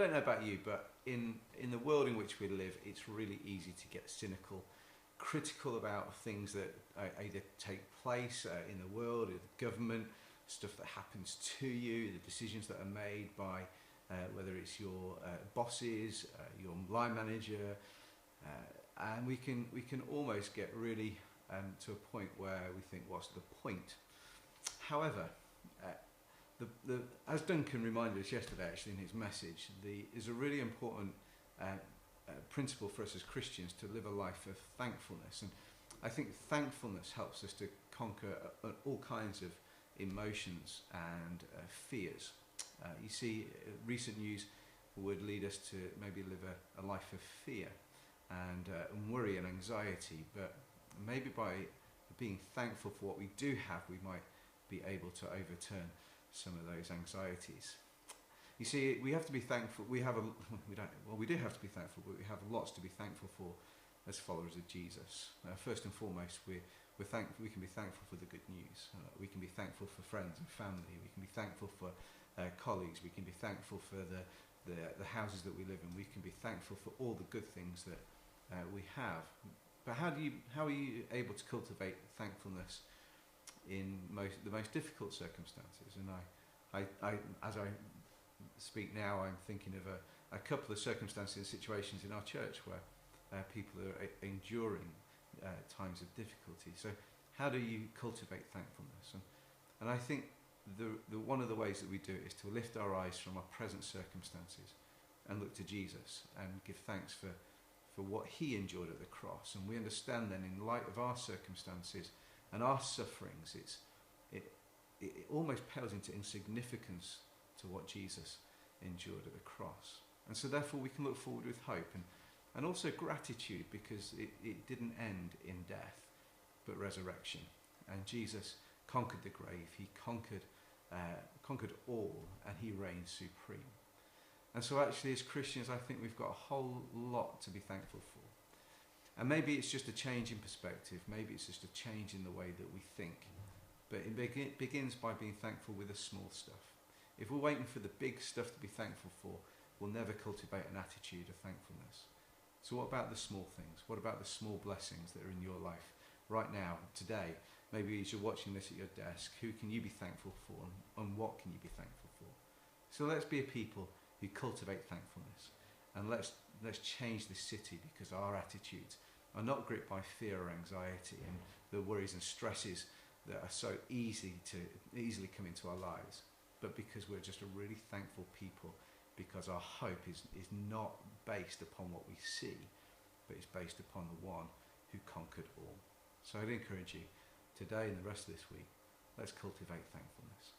don't know about you, but in the world in which we live, it's really easy to get cynical, critical about things that either take place in the world, in the government, stuff that happens to you, the decisions that are made by whether it's your bosses, your line manager, and we can almost get really to a point where we think, what's the point? However, as Duncan reminded us yesterday, actually in his message, is a really important principle for us as Christians to live a life of thankfulness. And I think thankfulness helps us to conquer all kinds of emotions and fears. You see, recent news would lead us to maybe live a life of fear and worry and anxiety, but maybe by being thankful for what we do have, we might be able to overturn some of those anxieties. You see, we have to be thankful. We do have to be thankful, but we have lots to be thankful for as followers of Jesus. First and foremost, we can be thankful for the good news. We can be thankful for friends and family. We can be thankful for colleagues. We can be thankful for the houses that we live in. We can be thankful for all the good things that we have. But how are you able to cultivate thankfulness in the most difficult circumstances? And as I speak now, I'm thinking of a couple of circumstances and situations in our church where people are enduring times of difficulty. So how do you cultivate thankfulness? And I think one of the ways that we do it is to lift our eyes from our present circumstances and look to Jesus and give thanks for what he endured at the cross. And we understand then, in light of our circumstances and our sufferings, it almost pales into insignificance to what Jesus endured at the cross. And so therefore we can look forward with hope and also gratitude, because it didn't end in death but resurrection. And Jesus conquered the grave. He conquered all, and he reigns supreme. And so actually, as Christians, I think we've got a whole lot to be thankful for. And maybe it's just a change in perspective. Maybe it's just a change in the way that we think. But it begins by being thankful with the small stuff. If we're waiting for the big stuff to be thankful for, we'll never cultivate an attitude of thankfulness. So what about the small things? What about the small blessings that are in your life right now, today? Maybe as you're watching this at your desk, who can you be thankful for, and what can you be thankful for? So let's be a people who cultivate thankfulness, and let's change this city, because our attitudes are not gripped by fear or anxiety and the worries and stresses that are so easily come into our lives, but because we're just a really thankful people, because our hope is not based upon what we see, but it's based upon the one who conquered all. So I'd encourage you today and the rest of this week, let's cultivate thankfulness.